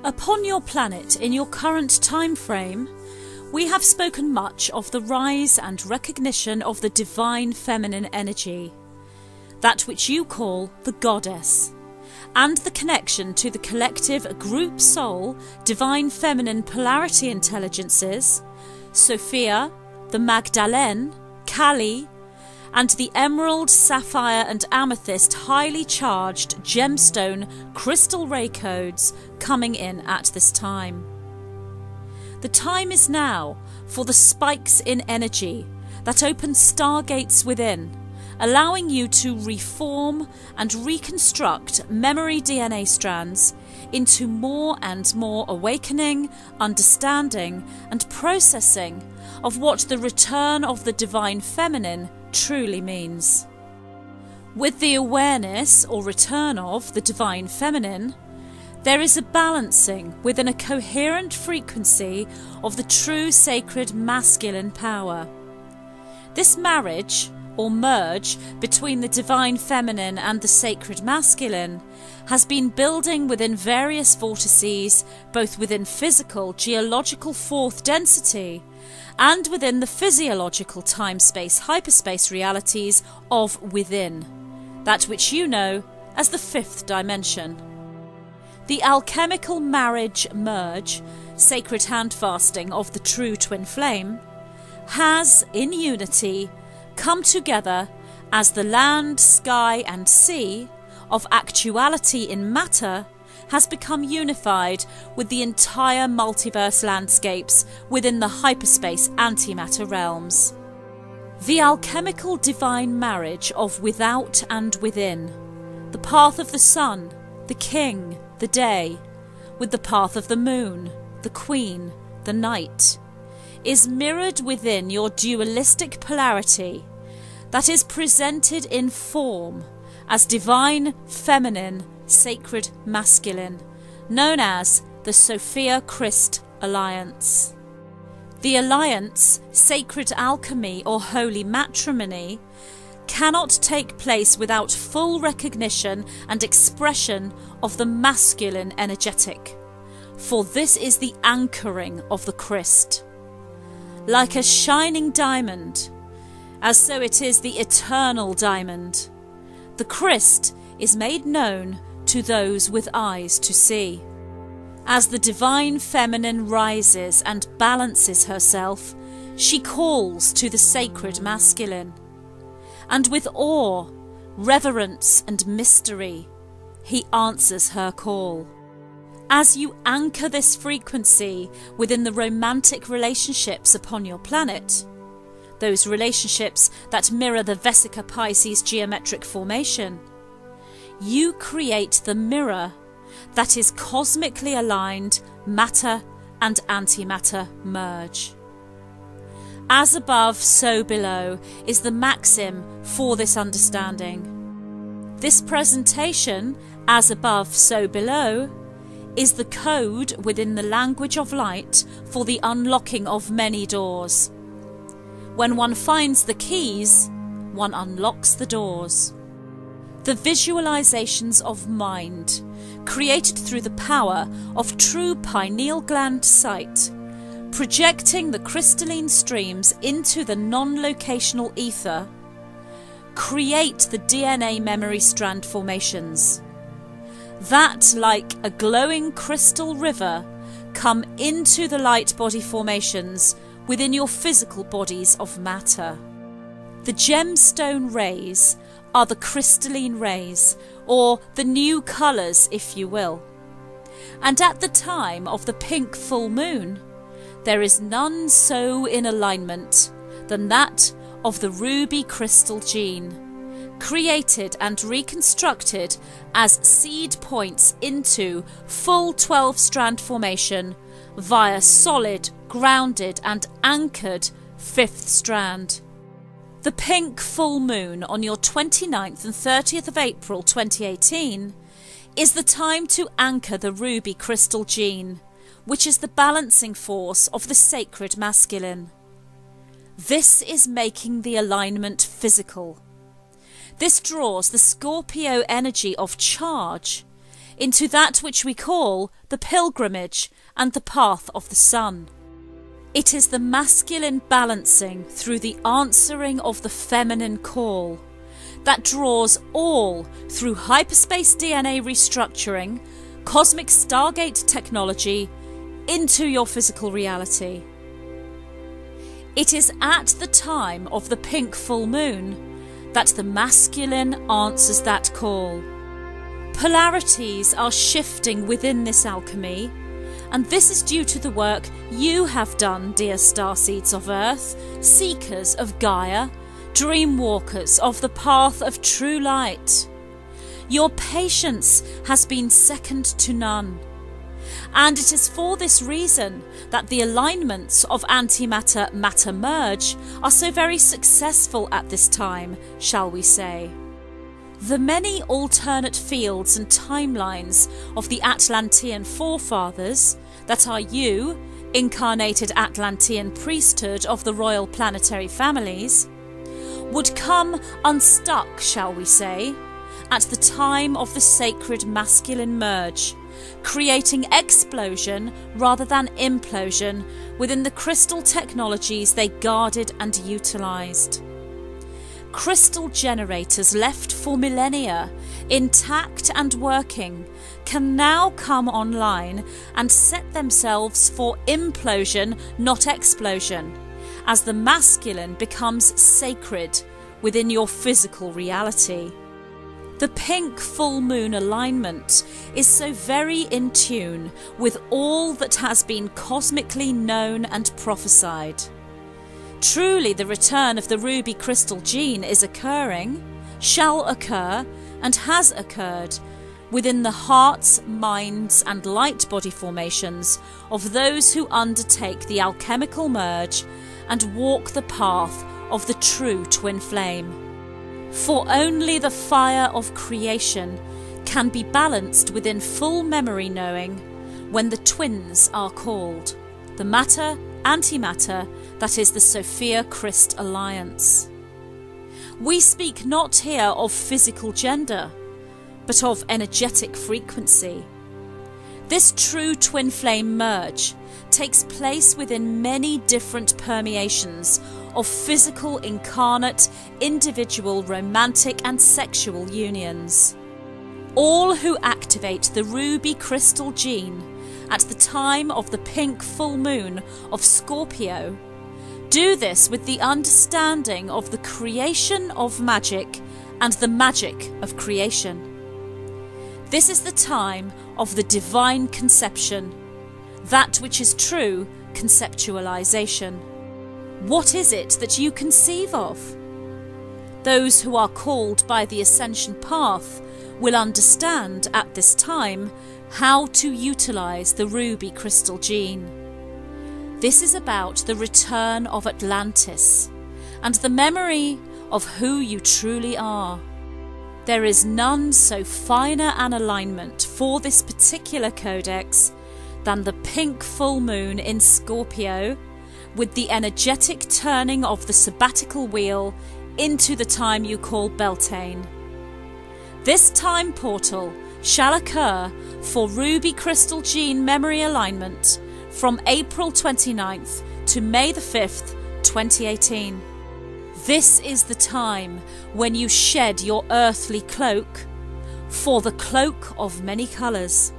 Upon your planet in your current time frame, we have spoken much of the rise and recognition of the divine feminine energy, that which you call the goddess, and the connection to the collective group soul divine feminine polarity intelligences, Sophia, the Magdalene, Kali, and the emerald, sapphire and amethyst highly charged gemstone crystal ray codes coming in at this time. The time is now for the spikes in energy that open stargates within, allowing you to reform and reconstruct memory DNA strands into more and more awakening, understanding and processing of what the return of the divine feminine truly means. With the awareness or return of the divine feminine, there is a balancing within a coherent frequency of the true sacred masculine power. This marriage or merge between the divine feminine and the sacred masculine has been building within various vortices, both within physical, geological fourth density and within the physiological time-space, hyperspace realities of within, that which you know as the fifth dimension. The alchemical marriage merge, sacred handfasting of the true twin flame, has, in unity, come together as the land, sky and sea of actuality in matter has become unified with the entire multiverse landscapes within the hyperspace antimatter realms. The alchemical divine marriage of without and within, the path of the sun, the king, the day, with the path of the moon, the queen, the night, is mirrored within your dualistic polarity that is presented in form as divine feminine sacred masculine, known as the Sophia Christ Alliance. The alliance, sacred alchemy or holy matrimony, cannot take place without full recognition and expression of the masculine energetic, for this is the anchoring of the Christ. Like a shining diamond, as so it is the eternal diamond, the Christ is made known to those with eyes to see. As the divine feminine rises and balances herself, she calls to the sacred masculine. And with awe, reverence and mystery, he answers her call. As you anchor this frequency within the romantic relationships upon your planet, those relationships that mirror the Vesica Pisces geometric formation, you create the mirror that is cosmically aligned matter and antimatter merge. As above, so below is the maxim for this understanding. This presentation, as above, so below, is the code within the language of light for the unlocking of many doors. When one finds the keys, one unlocks the doors. The visualizations of mind, created through the power of true pineal gland sight, projecting the crystalline streams into the non-locational ether, create the DNA memory strand formations that, like a glowing crystal river, come into the light body formations within your physical bodies of matter. The gemstone rays are the crystalline rays, or the new colours if you will. And at the time of the pink full moon, there is none so in alignment than that of the Ruby Krystal Gene, created and reconstructed as seed points into full 12-strand formation via solid, grounded and anchored 5th strand. The pink full moon on your 29th and 30th of April 2018 is the time to anchor the Ruby Krystal Gene, which is the balancing force of the sacred masculine. This is making the alignment physical. This draws the Scorpio energy of charge into that which we call the pilgrimage and the path of the sun. It is the masculine balancing through the answering of the feminine call that draws all through hyperspace DNA restructuring, cosmic Stargate technology, into your physical reality. It is at the time of the pink full moon that the masculine answers that call. Polarities are shifting within this alchemy, and this is due to the work you have done, dear starseeds of Earth, seekers of Gaia, dreamwalkers of the path of true light. Your patience has been second to none. And it is for this reason that the alignments of antimatter-matter merge are so very successful at this time, shall we say. The many alternate fields and timelines of the Atlantean forefathers that are you, incarnated Atlantean priesthood of the royal planetary families, would come unstuck, shall we say, at the time of the sacred masculine merge, creating explosion rather than implosion within the crystal technologies they guarded and utilised. Crystal generators left for millennia, intact and working, can now come online and set themselves for implosion, not explosion, as the masculine becomes sacred within your physical reality. The pink full moon alignment is so very in tune with all that has been cosmically known and prophesied. Truly the return of the Ruby Krystal Gene is occurring, shall occur, and has occurred within the hearts, minds and light body formations of those who undertake the alchemical merge and walk the path of the true twin flame. For only the fire of creation can be balanced within full memory knowing when the twins are called, the matter-antimatter, that is the Sophia Christ Alliance. We speak not here of physical gender, but of energetic frequency. This true twin flame merge takes place within many different permeations of physical, incarnate, individual, romantic and sexual unions. All who activate the Ruby Krystal Gene at the time of the pink full moon of Scorpio do this with the understanding of the creation of magic and the magic of creation. This is the time of the divine conception, that which is true conceptualization. What is it that you conceive of? Those who are called by the ascension path will understand at this time how to utilize the Ruby Krystal Gene. This is about the return of Atlantis and the memory of who you truly are. There is none so finer an alignment for this particular codex than the pink full moon in Scorpio, with the energetic turning of the sabbatical wheel into the time you call Beltane. This time portal shall occur for Ruby Krystal Gene memory alignment from April 29th to May the 5th, 2018. This is the time when you shed your earthly cloak for the cloak of many colours.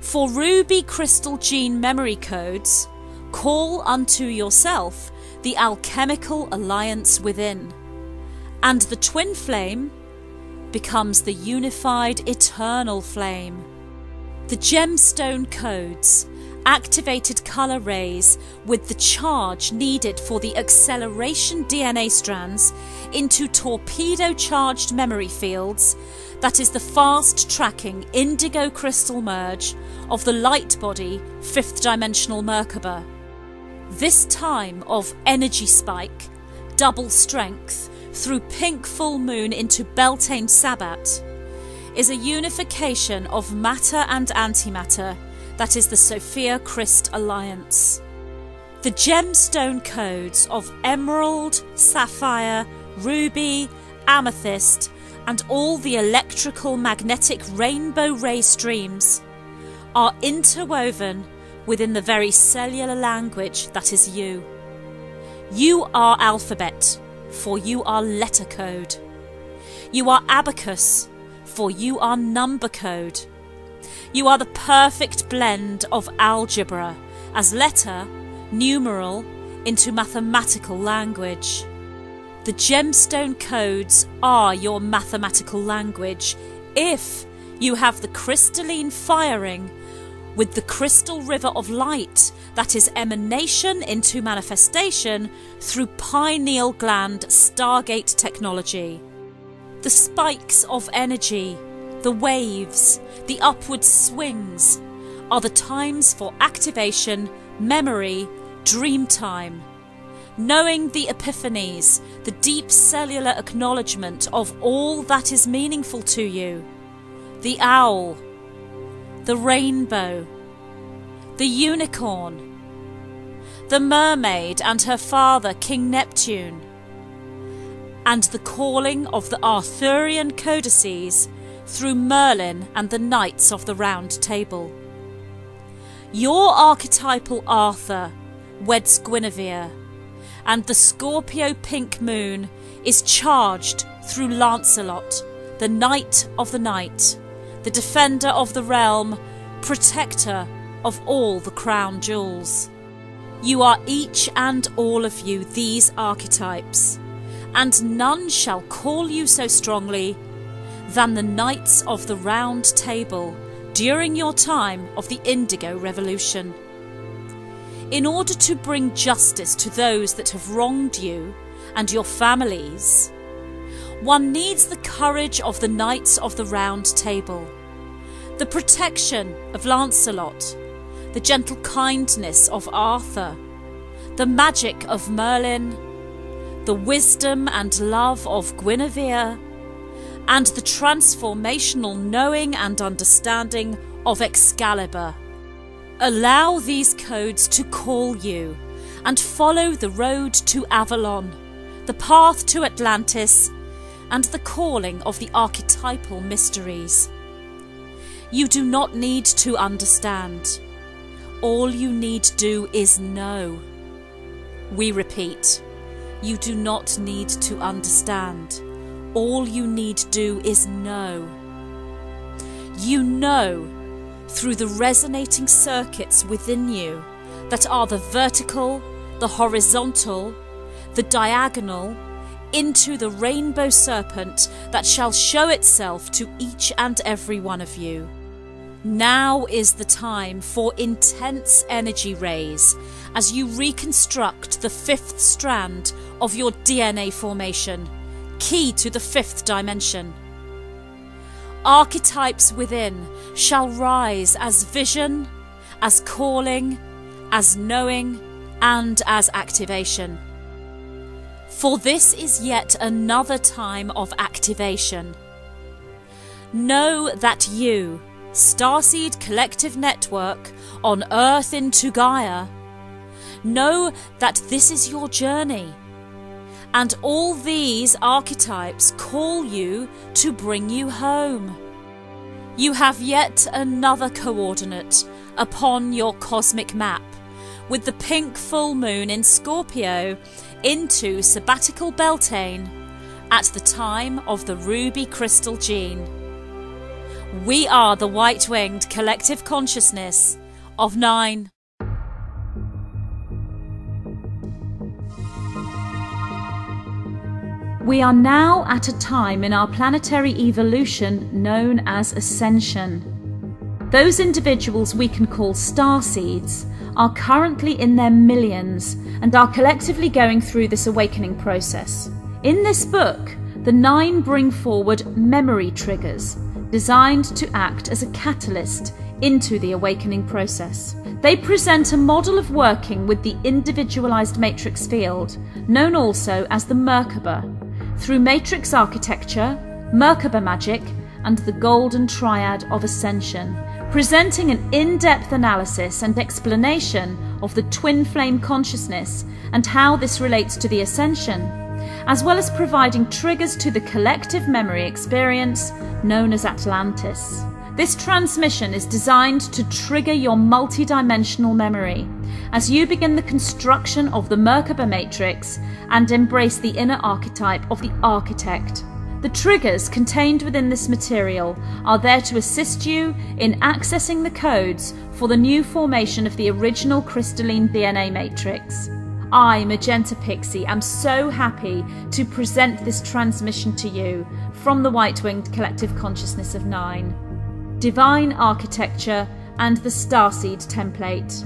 For Ruby Krystal Gene memory codes, call unto yourself the alchemical alliance within, and the twin flame becomes the unified eternal flame. The gemstone codes, activated colour rays with the charge needed for the acceleration DNA strands into torpedo-charged memory fields, that is the fast-tracking indigo crystal merge of the light body fifth-dimensional Merkaba. This time of energy spike, double strength, through pink full moon into Beltane Sabbat, is a unification of matter and antimatter, that is the Sophia Christ Alliance. The gemstone codes of emerald, sapphire, ruby, amethyst and all the electrical magnetic rainbow ray streams are interwoven within the very cellular language that is you. You are alphabet, for you are letter code. You are abacus, for you are number code. You are the perfect blend of algebra as letter, numeral, into mathematical language. The gemstone codes are your mathematical language if you have the crystalline firing with the crystal river of light that is emanation into manifestation through pineal gland stargate technology. The spikes of energy, the waves, the upward swings are the times for activation, memory, dream time. Knowing the epiphanies, the deep cellular acknowledgement of all that is meaningful to you. The owl, the rainbow, the unicorn, the mermaid and her father King Neptune, and the calling of the Arthurian codices through Merlin and the Knights of the Round Table. Your archetypal Arthur weds Guinevere, and the Scorpio pink moon is charged through Lancelot, the Knight of the Night, the defender of the realm, protector of all the crown jewels. You are each and all of you these archetypes, and none shall call you so strongly than the Knights of the Round Table during your time of the Indigo Revolution. In order to bring justice to those that have wronged you and your families, one needs the courage of the Knights of the Round Table, the protection of Lancelot, the gentle kindness of Arthur, the magic of Merlin, the wisdom and love of Guinevere, and the transformational knowing and understanding of Excalibur. Allow these codes to call you and follow the road to Avalon, the path to Atlantis, and the calling of the archetypal mysteries. You do not need to understand. All you need to do is know. We repeat, you do not need to understand. All you need to do is know. You know through the resonating circuits within you that are the vertical, the horizontal, the diagonal, into the rainbow serpent that shall show itself to each and every one of you. Now is the time for intense energy rays as you reconstruct the fifth strand of your DNA formation, key to the fifth dimension. Archetypes within shall rise as vision, as calling, as knowing, and as activation. For this is yet another time of activation. Know that you, Starseed Collective Network on Earth into Gaia, know that this is your journey, and all these archetypes call you to bring you home. You have yet another coordinate upon your cosmic map, with the pink full moon in Scorpio into sabbatical Beltane at the time of the Ruby Krystal Gene. We are the white-winged collective consciousness of 9. We are now at a time in our planetary evolution known as ascension. Those individuals we can call starseeds are currently in their millions and are collectively going through this awakening process. In this book, the 9 bring forward memory triggers designed to act as a catalyst into the awakening process. They present a model of working with the individualized matrix field, known also as the Merkaba, through matrix architecture, Merkaba magic, and the golden triad of ascension, presenting an in-depth analysis and explanation of the twin flame consciousness and how this relates to the ascension, as well as providing triggers to the collective memory experience known as Atlantis. This transmission is designed to trigger your multi-dimensional memory as you begin the construction of the Merkaba matrix and embrace the inner archetype of the architect. The triggers contained within this material are there to assist you in accessing the codes for the new formation of the original crystalline DNA matrix. I, Magenta Pixie, am so happy to present this transmission to you from the White-Winged Collective Consciousness of 9. Divine Architecture and the Starseed Template.